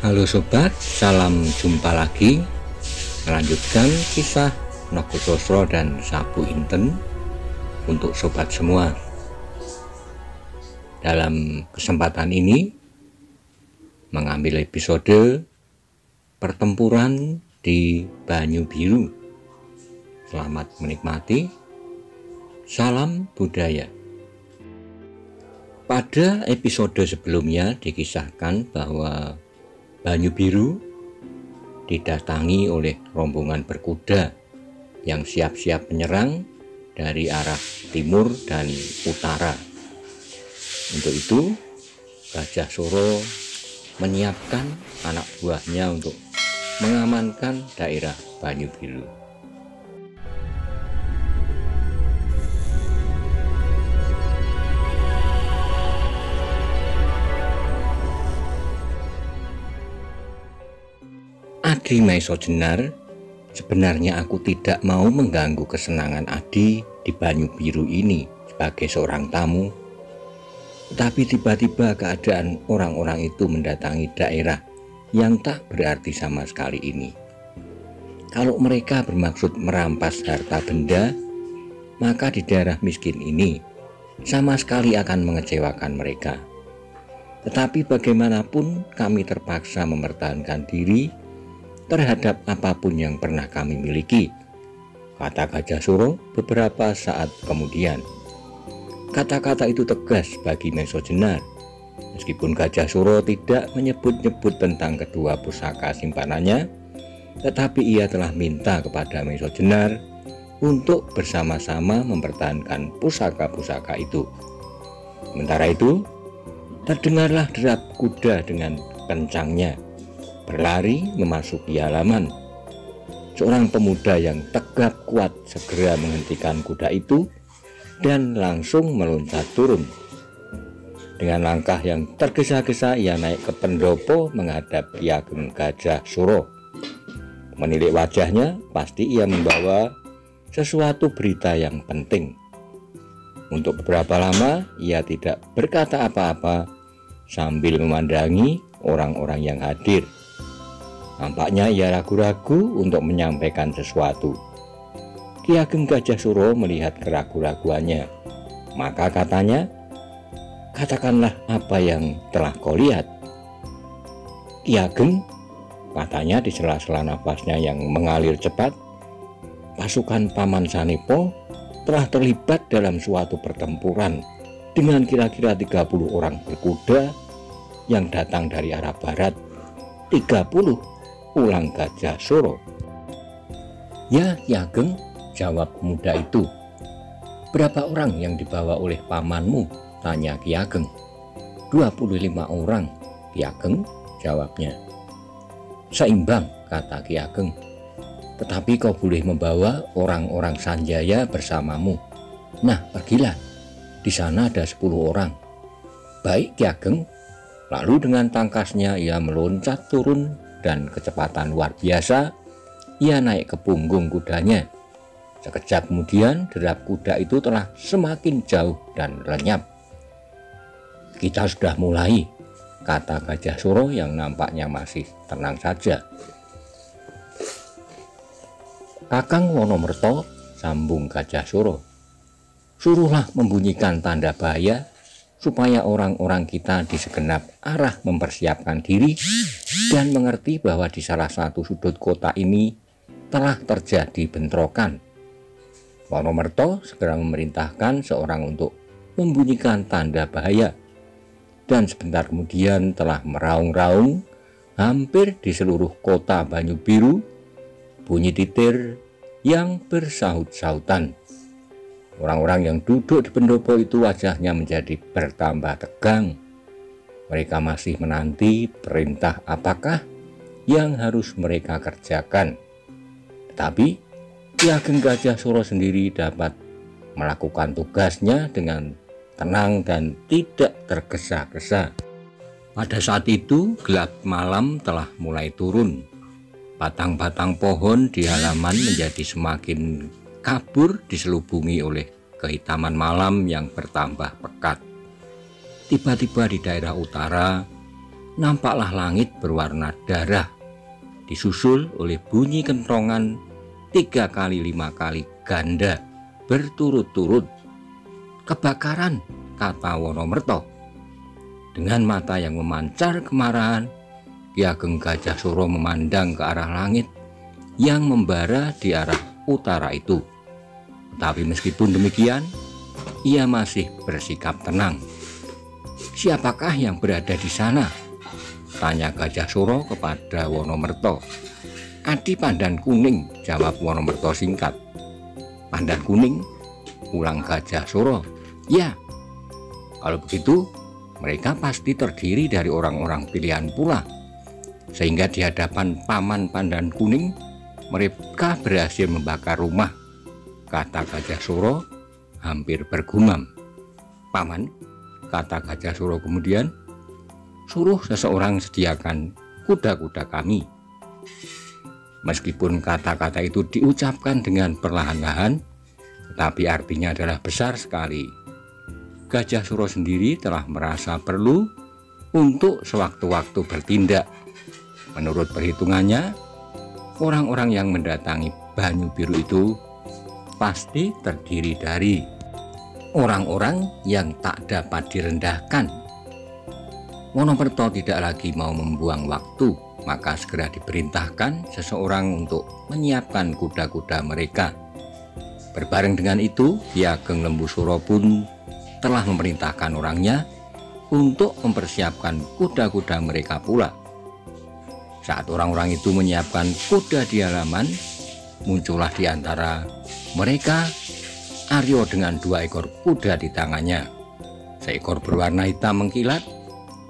Halo sobat, salam jumpa lagi. Melanjutkan kisah Nogososro dan Sabu Inten untuk sobat semua. Dalam kesempatan ini mengambil episode pertempuran di Banyu Biru. Selamat menikmati. Salam budaya. Pada episode sebelumnya dikisahkan bahwa Banyu Biru didatangi oleh rombongan berkuda yang siap-siap menyerang dari arah timur dan utara. Untuk itu, Gajah Suro menyiapkan anak buahnya untuk mengamankan daerah Banyu Biru. Adi Maiso Jenar, sebenarnya aku tidak mau mengganggu kesenangan Adi di Banyu Biru ini sebagai seorang tamu. Tetapi tiba-tiba keadaan orang-orang itu mendatangi daerah yang tak berarti sama sekali ini. Kalau mereka bermaksud merampas harta benda, maka di daerah miskin ini sama sekali akan mengecewakan mereka. Tetapi bagaimanapun kami terpaksa mempertahankan diri terhadap apapun yang pernah kami miliki, kata Gajah Suro beberapa saat kemudian. Kata-kata itu tegas bagi Maiso Jenar. Meskipun Gajah Suro tidak menyebut-nyebut tentang kedua pusaka simpanannya, tetapi ia telah minta kepada Maiso Jenar untuk bersama-sama mempertahankan pusaka-pusaka itu. Sementara itu, terdengarlah derap kuda dengan kencangnya berlari memasuki halaman. Seorang pemuda yang tegap kuat segera menghentikan kuda itu dan langsung meloncat turun. Dengan langkah yang tergesa-gesa ia naik ke pendopo menghadap Ki Ageng Gajah Suro. Menilik wajahnya, pasti ia membawa sesuatu berita yang penting. Untuk beberapa lama ia tidak berkata apa-apa sambil memandangi orang-orang yang hadir. Nampaknya ia ragu-ragu untuk menyampaikan sesuatu. Ki Ageng Gajah Suro melihat keraguan-raguannya. Maka katanya, katakanlah apa yang telah kau lihat. Ki Ageng, katanya di sela-sela nafasnya yang mengalir cepat, pasukan Paman Sanepo telah terlibat dalam suatu pertempuran dengan kira-kira 30 orang berkuda yang datang dari arah barat. 30, ulang Gajah Suro. Ya, Ki Ageng, jawab pemuda itu. Berapa orang yang dibawa oleh pamanmu? Tanya Ki Ageng. 25 orang, Ki Ageng, jawabnya. Seimbang, kata Ki Ageng. Tetapi kau boleh membawa orang-orang Sanjaya bersamamu. Nah, pergilah. Di sana ada 10 orang. Baik, Ki Ageng. Lalu dengan tangkasnya ia meloncat turun dan kecepatan luar biasa ia naik ke punggung kudanya. Sekejap kemudian derap kuda itu telah semakin jauh dan lenyap. Kita sudah mulai, kata Gajah Suro yang nampaknya masih tenang saja. Kakang Wonomerto, sambung Gajah Suro, suruhlah membunyikan tanda bahaya supaya orang-orang kita di segenap arah mempersiapkan diri dan mengerti bahwa di salah satu sudut kota ini telah terjadi bentrokan. Wonomerto segera memerintahkan seorang untuk membunyikan tanda bahaya, dan sebentar kemudian telah meraung-raung hampir di seluruh kota Banyu Biru bunyi titir yang bersahut-sahutan. Orang-orang yang duduk di pendopo itu wajahnya menjadi bertambah tegang. Mereka masih menanti perintah apakah yang harus mereka kerjakan. Tetapi Ki Ageng Gajah Suro sendiri dapat melakukan tugasnya dengan tenang dan tidak tergesa-gesa. Pada saat itu gelap malam telah mulai turun. Batang-batang pohon di halaman menjadi semakin kabur diselubungi oleh kehitaman malam yang bertambah pekat. Tiba-tiba di daerah utara nampaklah langit berwarna darah, disusul oleh bunyi kentongan 3 kali 5 kali ganda berturut-turut. "Kebakaran," kata Wonomerto. Dengan mata yang memancar kemarahan, Ki Ageng Gajah Suro memandang ke arah langit yang membara di arah utara itu. Tetapi meskipun demikian, ia masih bersikap tenang. "Siapakah yang berada di sana?" tanya Gajah Suro kepada Wonomerto. "Adi Pandan Kuning," jawab Wonomerto singkat. "Pandan Kuning?" ulang Gajah Suro. "Ya, kalau begitu mereka pasti terdiri dari orang-orang pilihan pula, sehingga di hadapan Paman Pandan Kuning mereka berhasil membakar rumah," kata Gajah Suro hampir bergumam. "Paman," kata Gajah Suro kemudian, "suruh seseorang sediakan kuda-kuda kami." Meskipun kata-kata itu diucapkan dengan perlahan-lahan, tetapi artinya adalah besar sekali. Gajah Suro sendiri telah merasa perlu untuk sewaktu-waktu bertindak. Menurut perhitungannya, orang-orang yang mendatangi Banyu Biru itu pasti terdiri dari orang-orang yang tak dapat direndahkan. Wonomerto tidak lagi mau membuang waktu, maka segera diperintahkan seseorang untuk menyiapkan kuda-kuda mereka. Berbareng dengan itu, Ki Ageng Lembu Suro pun telah memerintahkan orangnya untuk mempersiapkan kuda-kuda mereka pula. Saat orang-orang itu menyiapkan kuda di halaman, muncullah di antara mereka Aryo dengan 2 ekor kuda di tangannya. Seekor berwarna hitam mengkilat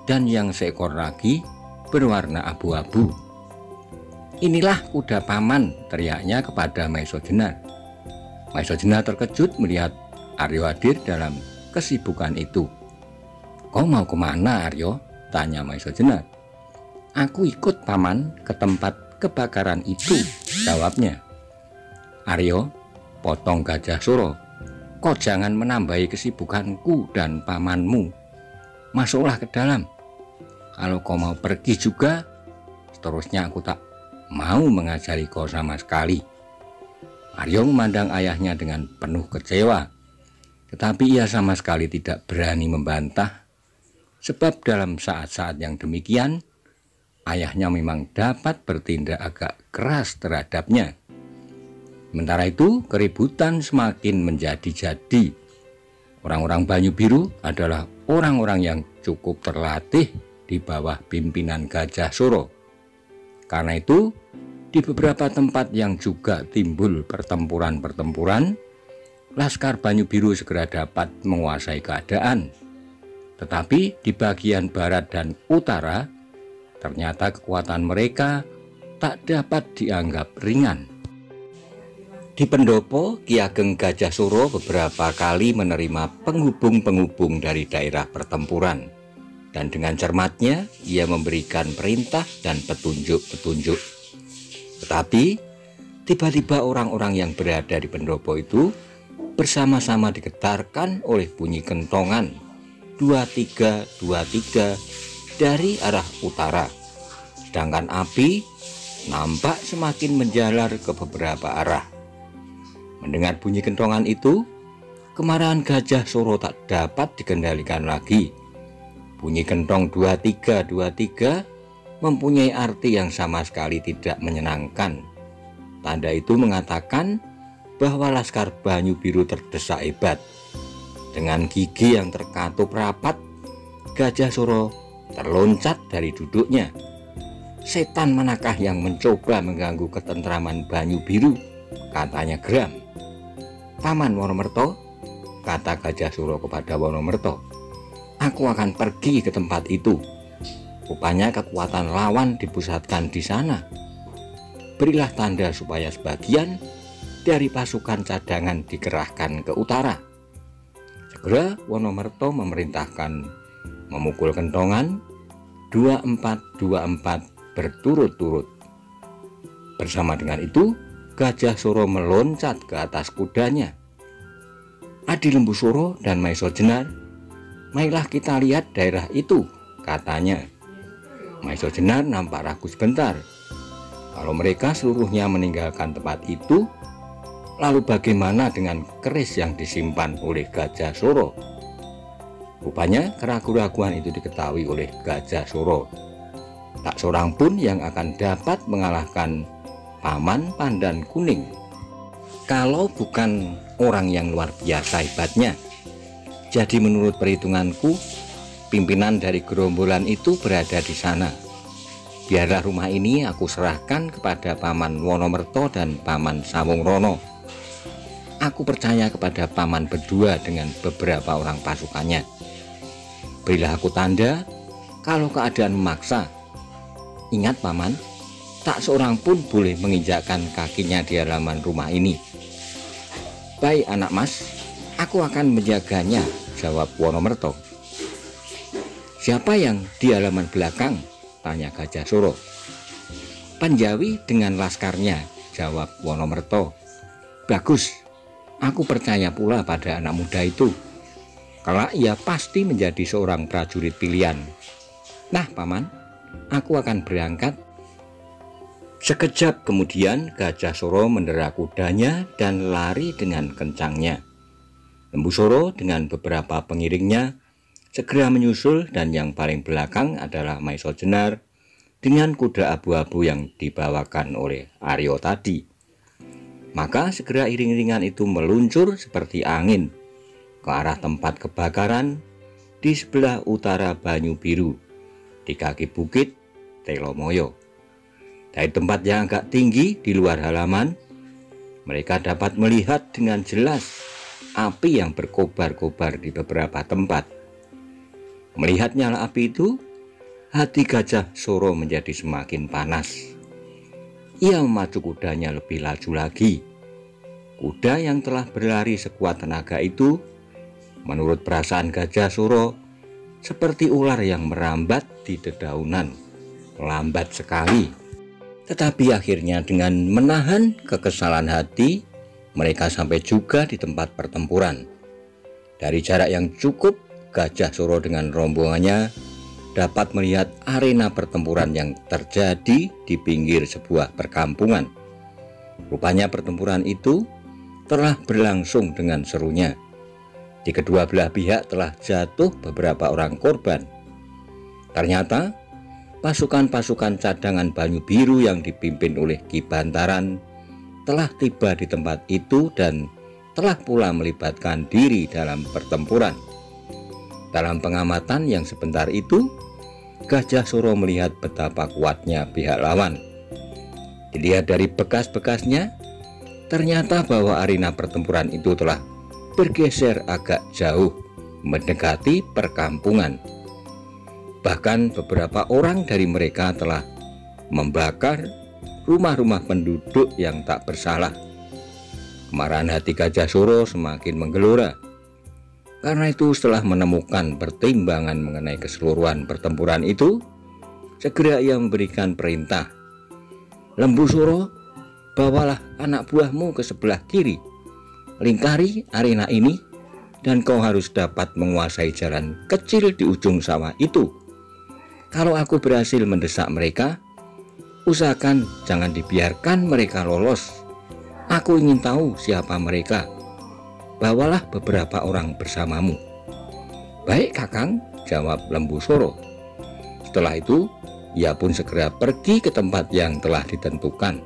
dan yang seekor lagi berwarna abu-abu. "Inilah kuda paman," teriaknya kepada Maiso Jenar. Maiso Jenar terkejut melihat Aryo hadir dalam kesibukan itu. "Kau mau kemana, Aryo?" tanya Maiso Jenar. "Aku ikut paman ke tempat kebakaran itu," jawabnya. "Aryo," potong Gajah Suro, "kau jangan menambahi kesibukanku dan pamanmu. Masuklah ke dalam. Kalau kau mau pergi juga, seterusnya aku tak mau mengajari kau sama sekali." Aryo memandang ayahnya dengan penuh kecewa, tetapi ia sama sekali tidak berani membantah, sebab dalam saat-saat yang demikian, ayahnya memang dapat bertindak agak keras terhadapnya. Sementara itu, keributan semakin menjadi-jadi. Orang-orang Banyu Biru adalah orang-orang yang cukup terlatih di bawah pimpinan Gajah Suro. Karena itu, di beberapa tempat yang juga timbul pertempuran-pertempuran, Laskar Banyu Biru segera dapat menguasai keadaan. Tetapi di bagian barat dan utara, ternyata kekuatan mereka tak dapat dianggap ringan. Di pendopo, Ki Ageng Gajah Suro beberapa kali menerima penghubung-penghubung dari daerah pertempuran, dan dengan cermatnya ia memberikan perintah dan petunjuk-petunjuk. Tetapi tiba-tiba orang-orang yang berada di pendopo itu bersama-sama digetarkan oleh bunyi kentongan 2323 dari arah utara, sedangkan api nampak semakin menjalar ke beberapa arah. Mendengar bunyi kentongan itu, kemarahan Gajah Suro tak dapat dikendalikan lagi. Bunyi kentong 2323 mempunyai arti yang sama sekali tidak menyenangkan. Tanda itu mengatakan bahwa Laskar Banyu Biru terdesak hebat. Dengan gigi yang terkatup rapat, Gajah Suro terloncat dari duduknya. "Setan manakah yang mencoba mengganggu ketentraman Banyu Biru?" katanya geram. "Paman Wonomerto," kata Gajah Suro kepada Wonomerto, "aku akan pergi ke tempat itu. Rupanya kekuatan lawan dipusatkan di sana. Berilah tanda supaya sebagian dari pasukan cadangan dikerahkan ke utara." Segera Wonomerto memerintahkan memukul kentongan 2424 berturut-turut. Bersama dengan itu, Gajah Suro meloncat ke atas kudanya. "Adi Lembu Suro dan Maiso Jenar, marilah kita lihat daerah itu," katanya. Maiso Jenar nampak ragu sebentar. Kalau mereka seluruhnya meninggalkan tempat itu, lalu bagaimana dengan keris yang disimpan oleh Gajah Suro? Rupanya keraguan-raguan itu diketahui oleh Gajah Suro. Tak seorang pun yang akan dapat mengalahkan Paman Pandan Kuning kalau bukan orang yang luar biasa hebatnya. Jadi menurut perhitunganku, pimpinan dari gerombolan itu berada di sana. Biarlah rumah ini aku serahkan kepada Paman Wonomerto dan Paman Sawung-Rono. Aku percaya kepada paman berdua dengan beberapa orang pasukannya. Berilah aku tanda kalau keadaan memaksa. Ingat paman, tak seorang pun boleh menginjakkan kakinya di halaman rumah ini. Baik anak mas, aku akan menjaganya, jawab Wonomerto. Siapa yang di halaman belakang? Tanya Gajah Suro. Panjawi dengan laskarnya, jawab Wonomerto. Bagus, aku percaya pula pada anak muda itu. Kelak ia pasti menjadi seorang prajurit pilihan. Nah paman, aku akan berangkat. Sekejap kemudian Gajah Suro mendera kudanya dan lari dengan kencangnya. Lembu Suro dengan beberapa pengiringnya segera menyusul, dan yang paling belakang adalah Maiso Jenar dengan kuda abu-abu yang dibawakan oleh Aryo tadi. Maka segera iring-iringan itu meluncur seperti angin ke arah tempat kebakaran di sebelah utara Banyu Biru, di kaki bukit Telomoyo. Dari tempat yang agak tinggi di luar halaman, mereka dapat melihat dengan jelas api yang berkobar-kobar di beberapa tempat. Melihat nyala api itu, hati Gajah Suro menjadi semakin panas. Ia memacu kudanya lebih laju lagi. Kuda yang telah berlari sekuat tenaga itu, menurut perasaan Gajah Suro, seperti ular yang merambat di dedaunan. Lambat sekali. Tetapi akhirnya dengan menahan kekesalan hati, mereka sampai juga di tempat pertempuran. Dari jarak yang cukup, Gajah Suro dengan rombongannya dapat melihat arena pertempuran yang terjadi di pinggir sebuah perkampungan. Rupanya pertempuran itu telah berlangsung dengan serunya. Di kedua belah pihak telah jatuh beberapa orang korban. Ternyata pasukan-pasukan cadangan Banyu Biru yang dipimpin oleh Ki Bantaran telah tiba di tempat itu dan telah pula melibatkan diri dalam pertempuran. Dalam pengamatan yang sebentar itu, Gajah Suro melihat betapa kuatnya pihak lawan. Dilihat dari bekas-bekasnya, ternyata bahwa arena pertempuran itu telah bergeser agak jauh mendekati perkampungan. Bahkan beberapa orang dari mereka telah membakar rumah-rumah penduduk yang tak bersalah. Kemarahan hati Gajah Suro semakin menggelora. Karena itu setelah menemukan pertimbangan mengenai keseluruhan pertempuran itu, segera ia memberikan perintah. Lembu Suro, bawalah anak buahmu ke sebelah kiri, lingkari arena ini, dan kau harus dapat menguasai jalan kecil di ujung sawah itu. Kalau aku berhasil mendesak mereka, usahakan jangan dibiarkan mereka lolos. Aku ingin tahu siapa mereka. Bawalah beberapa orang bersamamu. Baik kakang, jawab Lembu Suro. Setelah itu, ia pun segera pergi ke tempat yang telah ditentukan.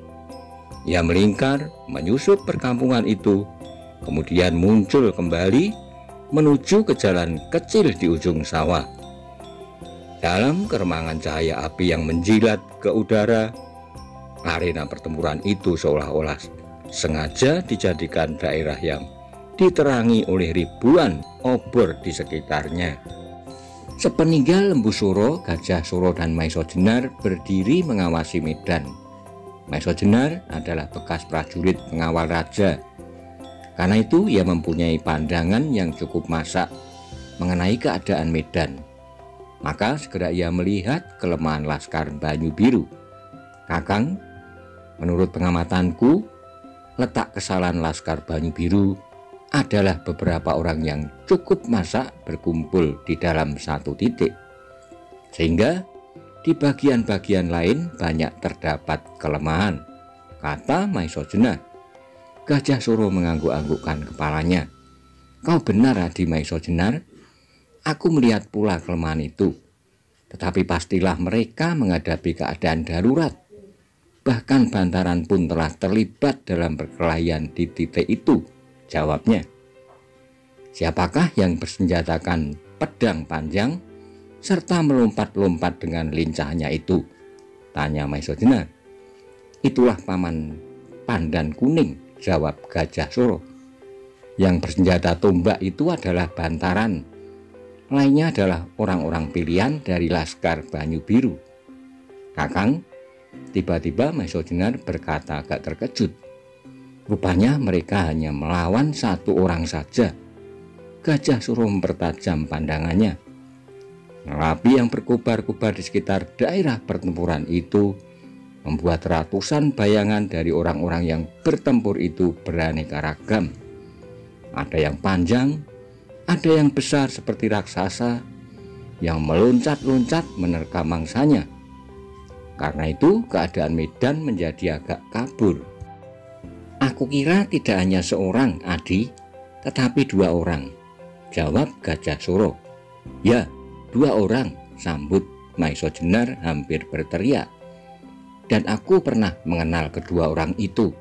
Ia melingkar, menyusup perkampungan itu, kemudian muncul kembali menuju ke jalan kecil di ujung sawah. Dalam keremangan cahaya api yang menjilat ke udara, arena pertempuran itu seolah-olah sengaja dijadikan daerah yang diterangi oleh ribuan obor di sekitarnya. Sepeninggal Lembu Suro, Gajah Suro dan Maiso Jenar berdiri mengawasi medan. Maiso Jenar adalah bekas prajurit pengawal raja. Karena itu ia mempunyai pandangan yang cukup masak mengenai keadaan medan. Maka segera ia melihat kelemahan laskar Banyu Biru. Kakang, menurut pengamatanku, letak kesalahan laskar Banyu Biru adalah beberapa orang yang cukup masak berkumpul di dalam satu titik, sehingga Di bagian-bagian lain banyak terdapat kelemahan, kata Maisojena. Gajah Suro mengangguk-anggukkan kepalanya. Kau benar, Adi Maisojenar. Aku melihat pula kelemahan itu. Tetapi pastilah mereka menghadapi keadaan darurat. Bahkan Bantaran pun telah terlibat dalam perkelahian di titik itu, jawabnya. Siapakah yang bersenjatakan pedang panjang serta melompat-lompat dengan lincahnya itu? Tanya Maisojena. Itulah Paman Pandan Kuning, jawab Gajah Suro. Yang bersenjata tombak itu adalah Bantaran. Lainnya adalah orang-orang pilihan dari Laskar Banyu Biru. Kakang, tiba-tiba Maisojenar berkata agak terkejut. Rupanya mereka hanya melawan satu orang saja. Gajah Suro mempertajam pandangannya. Api yang berkobar-kobar di sekitar daerah pertempuran itu membuat ratusan bayangan dari orang-orang yang bertempur itu beraneka ragam. Ada yang panjang, ada yang besar seperti raksasa, yang meloncat-loncat menerkam mangsanya. Karena itu keadaan medan menjadi agak kabur. Aku kira tidak hanya seorang, Adi, tetapi 2 orang, jawab Gajah Suro. Ya, 2 orang, sambut Maisojenar hampir berteriak. Dan aku pernah mengenal kedua orang itu.